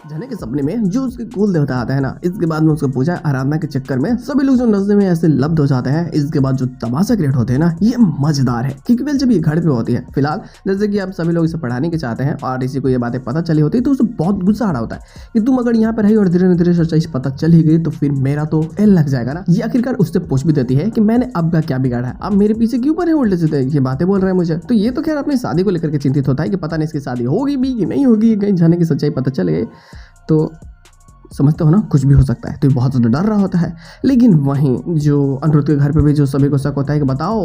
झने के सपने में जो उसके कुल देवता आता है ना, इसके बाद में उसको पूजा आराधना के चक्कर में सभी लोग जो नशे में ऐसे लब्ध हो जाते हैं। इसके बाद जो तमाशा क्रिएट होते हैं ना, ये मजेदार है क्योंकि वेल जब ये घर पे होती है, फिलहाल जैसे कि आप सभी लोग इसे पढ़ाने के चाहते हैं और इसी को ये बातें पता चली होती है तो उसे बहुत गुस्सा आ रहा होता है कि तुम अगर यहाँ पर रही और धीरे धीरे सच्चाई पता चल ही गई तो फिर मेरा तो एल लग जाएगा ना। ये आखिरकार उससे पूछ भी देती है कि मैंने अब का क्या बिगाड़ा है, अब मेरे पीछे क्यों पड़े उल्टे सीधे ये बातें बोल रहे हैं मुझे। तो ये तो खैर अपनी शादी को लेकर के चिंतित होता है कि पता नहीं इसकी शादी होगी भी कि नहीं होगी, कहीं जाने की सच्चाई पता चल गई तो समझते हो ना, कुछ भी हो सकता है। तो ये बहुत ज़्यादा डर रहा होता है। लेकिन वहीं जो अनिरुद्ध के घर पे भी जो सभी को शक होता है कि बताओ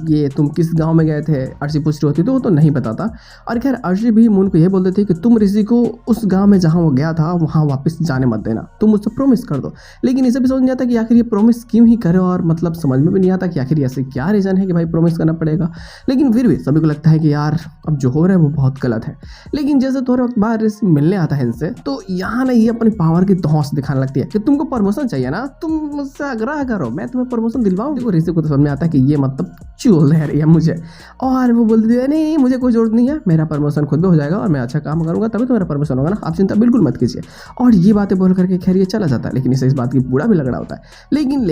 ये तुम किस गांव में गए थे, अर्शी पूछ रही होती तो वो तो नहीं बताता। और खैर अर्शी भी मून को ये बोल देती है कि तुम ऋषि को उस गाँव में जहाँ वो गया था वहाँ वापस जाने मत देना, तुम उससे प्रॉमिस कर दो। लेकिन इसे भी समझ नहीं आता कि आखिर ये प्रॉमिस क्यों ही करे, और मतलब समझ में भी नहीं आता कि आखिर ऐसे क्या रीज़न है कि भाई प्रॉमिस करना पड़ेगा। लेकिन फिर भी सभी को लगता है कि यार अब जो हो रहा है वो बहुत गलत है। लेकिन जैसे थोड़े वक्त बाद ऋषि मिलने आता है इनसे, तो यहाँ ना ये अपनी पावर की धौंस दिखाने लगती है कि तुमको प्रमोशन चाहिए ना, तुम मुझसे आग्रह करो, मैं तुम्हें प्रमोशन दिलवाऊं। देखो ऋषि को तो समझ में आता है कि ये मतलब चूल रह रही है मुझे, और वो बोलती है नहीं मुझे कोई जरूरत नहीं है, मेरा प्रमोशन खुद भी हो जाएगा और मैं अच्छा काम करूंगा तभी तो मेरा प्रमोशन होगा ना, आप चिंता बिल्कुल मत कीजिए। और ये बातें बोल करके खैर ये चला जाता है। लेकिन इसे इस बात की बुरा भी लग रहा होता है। लेकिन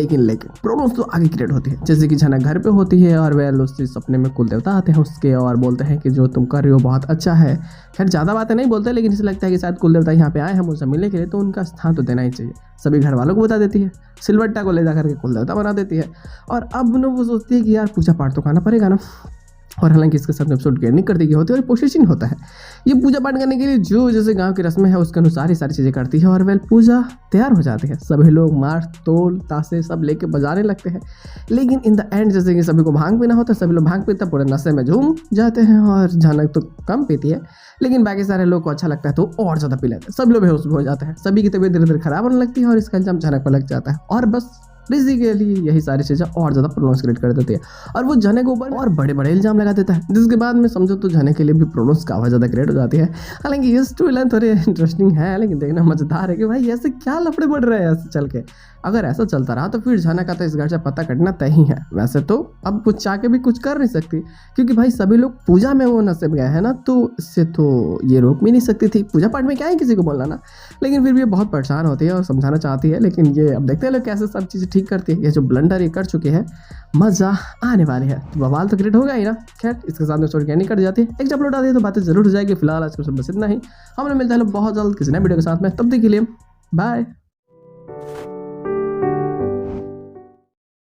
प्रॉब्लम्स तो आगे क्रिएट होती है। जैसे कि झनक घर पे होती है और वह उसके सपने में कुल देवता आते हैं उसके और बोलते हैं कि जो तुम कर रहे हो बहुत अच्छा है। खैर ज़्यादा बातें नहीं बोलते, लेकिन इसे लगता है कि शायद कुल देवता यहाँ पे आए हैं मुझसे मिलने के लिए, तो उनका स्थान तो देना ही चाहिए। सभी घर वालों को बता देती है, सिलवट्टा को ले जा करके कुल देवता बना देती है। और अब ना वो सोचती है कि यार पूजा पाठ तो करना पड़ेगा ना। और हालांकि इसके साथ एपिसोड गेनिंग कर दी गई होती है और पोजिशन होता है। ये पूजा पाठ करने के लिए जो जैसे गांव की रस्में है उसके अनुसार ही सारी चीज़ें करती है और वेल पूजा तैयार हो जाती है। सभी लोग मार तोल तासे सब लेके बजाने लगते हैं। लेकिन इन द एंड जैसे कि सभी को भांग पीना होता है, सभी लोग भांग पीते पूरे नशे में झूम जाते हैं और झनक तो कम पीती है, लेकिन बाकी सारे लोग को अच्छा लगता है तो और ज़्यादा पी लेते हैं। सब लोग बेहोश हो जाते हैं, सभी की तबीयत धीरे धीरे खराब होने लगती है और इसका इल्जाम झनक पर लग जाता है। और बस ऋषि के लिए यही सारी चीज़ें और ज़्यादा प्रॉब्लम्स क्रिएट कर देती है और वो झने के ऊपर और बड़े बड़े इल्जाम लगा देता है, जिसके बाद में समझो तो झने के लिए भी प्रॉब्लम्स काफ़ी ज़्यादा क्रिएट हो जाती है। हालांकि ये स्टोरी लाइन थोड़ी इंटरेस्टिंग है, लेकिन देखना मज़ेदार है कि भाई ऐसे क्या लफड़े बढ़ रहे हैं ऐसे चल के। अगर ऐसा चलता रहा तो फिर झना का तो इस घर से पता कटना तय ही है। वैसे तो अब कुछ चाह के भी कुछ कर नहीं सकती, क्योंकि भाई सभी लोग पूजा में वो नशे में गए हैं ना, तो इससे तो ये रोक भी नहीं सकती थी। पूजा पाठ में क्या है किसी को बोलना ना। लेकिन फिर भी ये बहुत परेशान होती है और समझाना चाहती है। लेकिन ये अब देखते हैं लोग कैसे सब चीज़ें ठीक करती है। ये जो ब्लंडर ये कर चुके हैं, मज़ा आने वाली है। तो बवाल तो क्रिएट होगा ही ना। खैर इसके साथ में स्टोरी क्या नहीं कट जाती है, एक जब अपलोड आती है तो बातें जरूर हो जाएगी। फिलहाल आज को सब बस इतना ही। हमने मिलता है बहुत जल्द किसी नए वीडियो के साथ में, तब तक के लिए बाय।